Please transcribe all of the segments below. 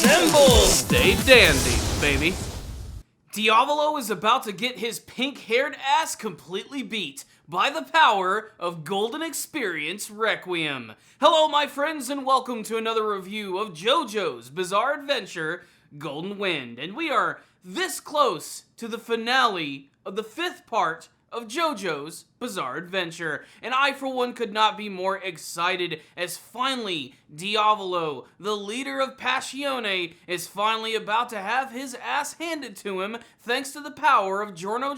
Assemble! Stay dandy, baby. Diavolo is about to get his pink-haired ass completely beat by the power of Gold Experience Requiem. Hello, my friends, and welcome to another review of JoJo's Bizarre Adventure, Golden Wind. And we are this close to the finale of the 5th part of JoJo's Bizarre Adventure, and I for one could not be more excited as finally Diavolo, the leader of Passione, is finally about to have his ass handed to him thanks to the power of Giorno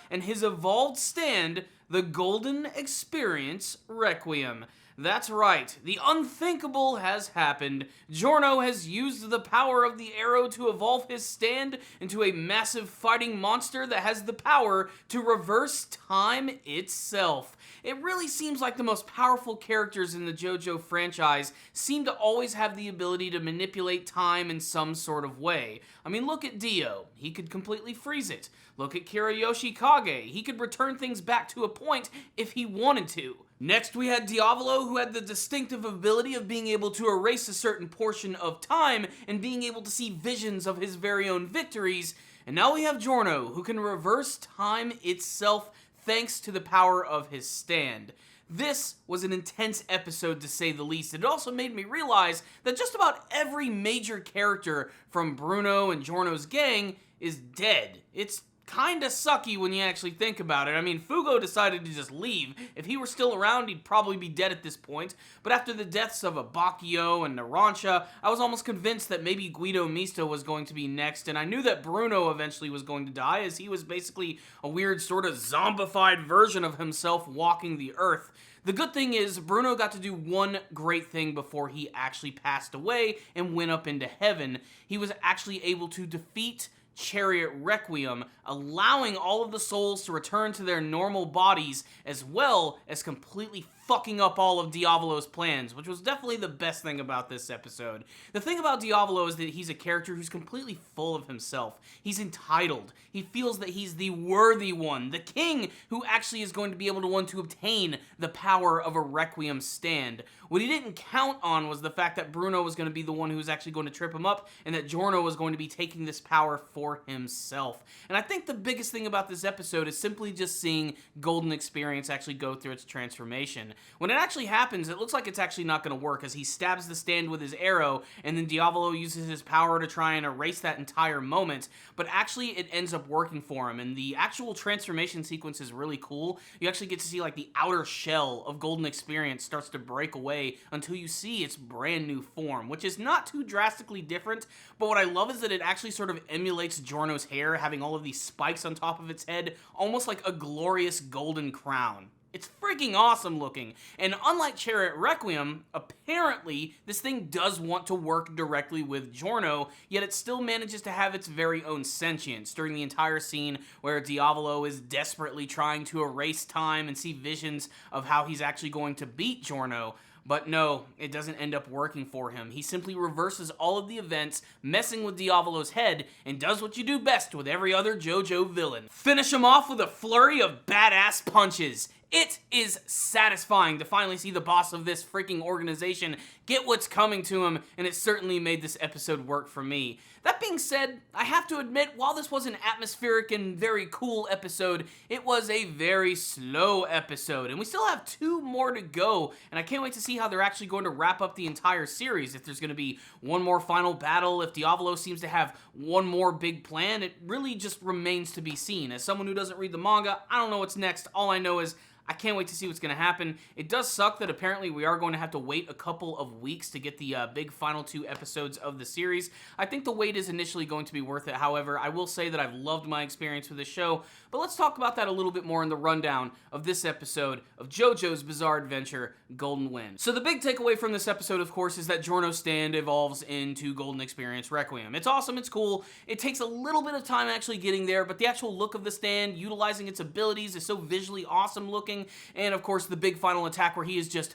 and his evolved stand, the Golden Experience Requiem. That's right, the unthinkable has happened. Giorno has used the power of the arrow to evolve his stand into a massive fighting monster that has the power to reverse time itself. It really seems like the most powerful characters in the JoJo franchise seem to always have the ability to manipulate time in some sort of way. I mean, look at Dio. He could completely freeze it. Look at Kiriyoshi Kage. He could return things back to a point if he wanted to. Next, we had Diavolo, who had the distinctive ability of being able to erase a certain portion of time and being able to see visions of his very own victories. And now we have Giorno, who can reverse time itself thanks to the power of his stand. This was an intense episode, to say the least. It also made me realize that just about every major character from Bruno and Giorno's gang is dead. It's kinda sucky when you actually think about it. I mean, Fugo decided to just leave. If he were still around, he'd probably be dead at this point. But after the deaths of Abacchio and Narancia, I was almost convinced that maybe Guido Mista was going to be next, and I knew that Bruno eventually was going to die, as he was basically a weird sort of zombified version of himself walking the earth. The good thing is, Bruno got to do one great thing before he actually passed away and went up into heaven. He was actually able to defeat Chariot Requiem, allowing all of the souls to return to their normal bodies, as well as completely fucking up all of Diavolo's plans, which was definitely the best thing about this episode. The thing about Diavolo is that he's a character who's completely full of himself. He's entitled. He feels that he's the worthy one, the king who actually is going to be able to obtain the power of a Requiem stand. What he didn't count on was the fact that Bruno was going to be the one who was actually going to trip him up, and that Giorno was going to be taking this power for himself. And I think the biggest thing about this episode is simply just seeing Golden Experience actually go through its transformation. When it actually happens, it looks like it's actually not going to work, as he stabs the stand with his arrow, and then Diavolo uses his power to try and erase that entire moment, but actually it ends up working for him, and the actual transformation sequence is really cool. You actually get to see like the outer shell of Golden Experience starts to break away until you see its brand new form, which is not too drastically different, but what I love is that it actually sort of emulates Giorno's hair, having all of these spikes on top of its head, almost like a glorious golden crown. It's freaking awesome looking, and unlike Chariot Requiem, apparently this thing does want to work directly with Giorno, yet it still manages to have its very own sentience during the entire scene where Diavolo is desperately trying to erase time and see visions of how he's actually going to beat Giorno. But no, it doesn't end up working for him. He simply reverses all of the events, messing with Diavolo's head, and does what you do best with every other JoJo villain. Finish him off with a flurry of badass punches. It is satisfying to finally see the boss of this freaking organization get what's coming to him, and it certainly made this episode work for me. That being said, I have to admit, while this was an atmospheric and very cool episode, it was a very slow episode, and we still have 2 more to go, and I can't wait to see how they're actually going to wrap up the entire series. If there's going to be one more final battle, if Diavolo seems to have one more big plan, it really just remains to be seen. As someone who doesn't read the manga, I don't know what's next. All I know is I can't wait to see what's going to happen. It does suck that apparently we are going to have to wait a couple of weeks to get the big final 2 episodes of the series. I think the wait is initially going to be worth it. However, I will say that I've loved my experience with this show, but let's talk about that a little bit more in the rundown of this episode of JoJo's Bizarre Adventure, Golden Wind. So the big takeaway from this episode, of course, is that Giorno's stand evolves into Golden Experience Requiem. It's awesome, it's cool, it takes a little bit of time actually getting there, but the actual look of the stand, utilizing its abilities, is so visually awesome looking. And of course the big final attack where he is just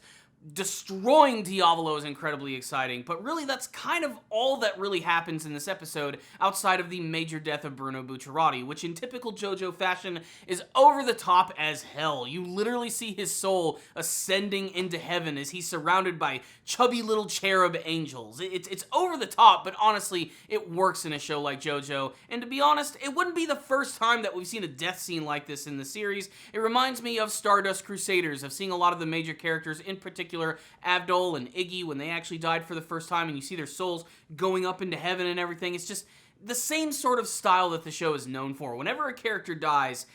destroying Diavolo is incredibly exciting, but really that's kind of all that really happens in this episode outside of the major death of Bruno Bucciarati, which in typical JoJo fashion is over the top as hell. You literally see his soul ascending into heaven as he's surrounded by chubby little cherub angels. It's over the top, but honestly, it works in a show like JoJo, and to be honest, it wouldn't be the first time that we've seen a death scene like this in the series. It reminds me of Stardust Crusaders, of seeing a lot of the major characters, in particular Abdul and Iggy, when they actually died for the first time and you see their souls going up into heaven and everything. It's just the same sort of style that the show is known for. Whenever a character dies,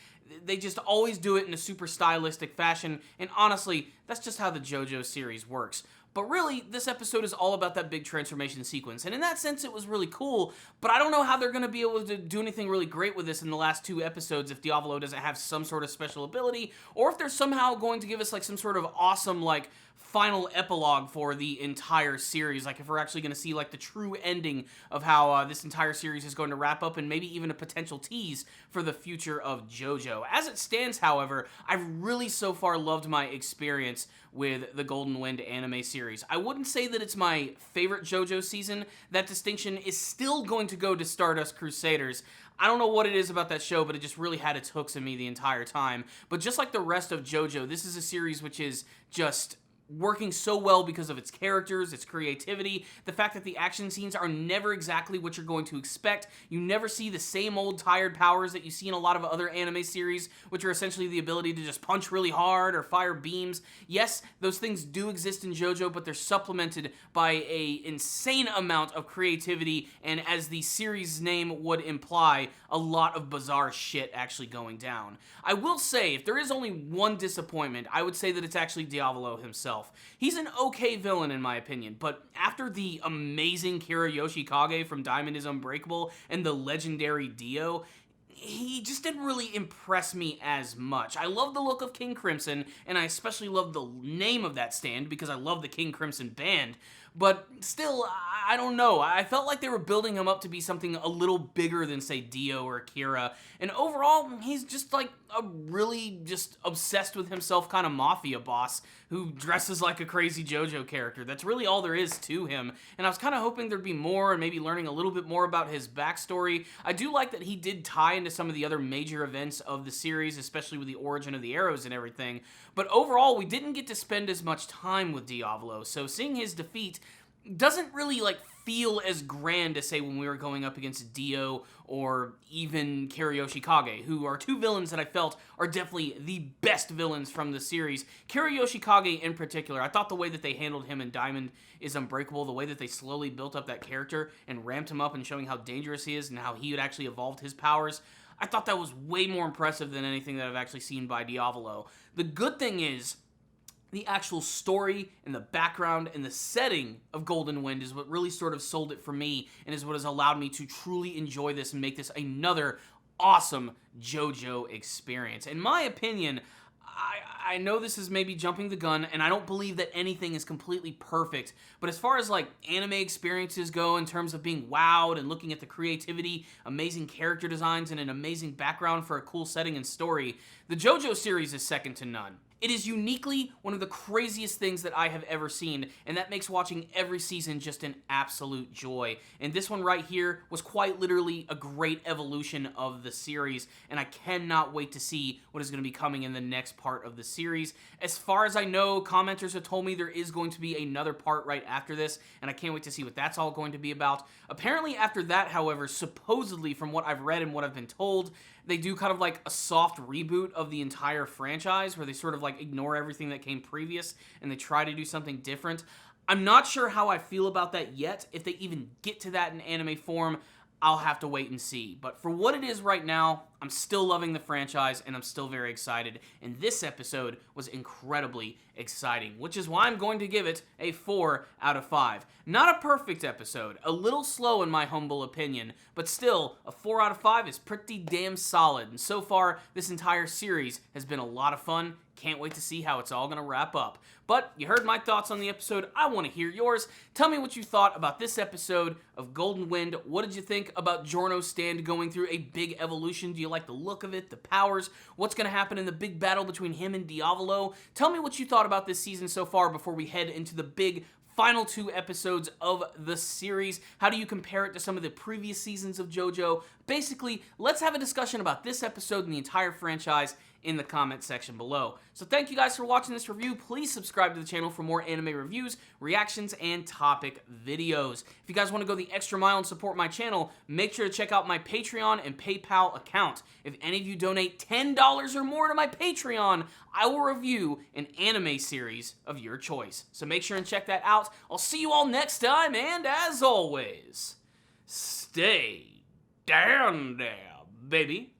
they just always do it in a super stylistic fashion, and honestly, that's just how the JoJo series works. But really, this episode is all about that big transformation sequence, and in that sense, it was really cool, but I don't know how they're going to be able to do anything really great with this in the last 2 episodes if Diavolo doesn't have some sort of special ability, or if they're somehow going to give us, like, some sort of awesome, like, final epilogue for the entire series, like if we're actually going to see like the true ending of how this entire series is going to wrap up, and maybe even a potential tease for the future of JoJo. As it stands, however, I've really so far loved my experience with the Golden Wind anime series. I wouldn't say that it's my favorite JoJo season. That distinction is still going to go to Stardust Crusaders. I don't know what it is about that show, but it just really had its hooks in me the entire time. But just like the rest of JoJo, this is a series which is just working so well because of its characters, its creativity, the fact that the action scenes are never exactly what you're going to expect. You never see the same old tired powers that you see in a lot of other anime series, which are essentially the ability to just punch really hard or fire beams. Yes, those things do exist in JoJo, but they're supplemented by an insane amount of creativity, and as the series name would imply, a lot of bizarre shit actually going down. I will say, if there is only one disappointment, I would say that it's actually Diavolo himself. He's an okay villain in my opinion, but after the amazing Kira Yoshikage from Diamond is Unbreakable and the legendary Dio, he just didn't really impress me as much. I love the look of King Crimson, and I especially love the name of that stand because I love the King Crimson band, but still, I don't know. I felt like they were building him up to be something a little bigger than, say, Dio or Kira, and overall, he's just like a really just obsessed with himself kind of mafia boss who dresses like a crazy JoJo character. That's really all there is to him, and I was kind of hoping there'd be more and maybe learning a little bit more about his backstory. I do like that he did tie into some of the other major events of the series, especially with the origin of the arrows and everything, but overall, we didn't get to spend as much time with Diavolo, so seeing his defeat doesn't really like feel as grand as say when we were going up against Dio or even Kira Yoshikage, who are 2 villains that I felt are definitely the best villains from the series. Kira Yoshikage in particular, I thought the way that they handled him in Diamond is Unbreakable, the way that they slowly built up that character and ramped him up and showing how dangerous he is and how he had actually evolved his powers, I thought that was way more impressive than anything that I've actually seen by Diavolo. The good thing is, the actual story and the background and the setting of Golden Wind is what really sort of sold it for me and is what has allowed me to truly enjoy this and make this another awesome JoJo experience. In my opinion, I know this is maybe jumping the gun, and I don't believe that anything is completely perfect, but as far as like anime experiences go in terms of being wowed and looking at the creativity, amazing character designs, and an amazing background for a cool setting and story, the JoJo series is second to none. It is uniquely one of the craziest things that I have ever seen, and that makes watching every season just an absolute joy. And this one right here was quite literally a great evolution of the series, and I cannot wait to see what is going to be coming in the next part of the series. As far as I know, commenters have told me there is going to be another part right after this, and I can't wait to see what that's all going to be about. Apparently after that, however, supposedly from what I've read and what I've been told, they do kind of like a soft reboot of the entire franchise where they sort of like ignore everything that came previous and they try to do something different. I'm not sure how I feel about that yet. If they even get to that in anime form, I'll have to wait and see. But for what it is right now, I'm still loving the franchise and I'm still very excited. And this episode was incredibly exciting, which is why I'm going to give it a 4 out of 5. Not a perfect episode, a little slow in my humble opinion, but still, a 4 out of 5 is pretty damn solid. And so far, this entire series has been a lot of fun. Can't wait to see how it's all going to wrap up. But you heard my thoughts on the episode. I want to hear yours. Tell me what you thought about this episode of Golden Wind. What did you think about Giorno's stand going through a big evolution? Do you like the look of it, the powers, what's going to happen in the big battle between him and Diavolo. Tell me what you thought about this season so far before we head into the big final 2 episodes of the series. How do you compare it to some of the previous seasons of JoJo? Basically, let's have a discussion about this episode and the entire franchise in the comment section below. So thank you guys for watching this review. Please subscribe to the channel for more anime reviews, reactions, and topic videos. If you guys want to go the extra mile and support my channel, make sure to check out my Patreon and PayPal account. If any of you donate $10 or more to my Patreon, I will review an anime series of your choice. So make sure and check that out. I'll see you all next time, and as always, stay down there, baby.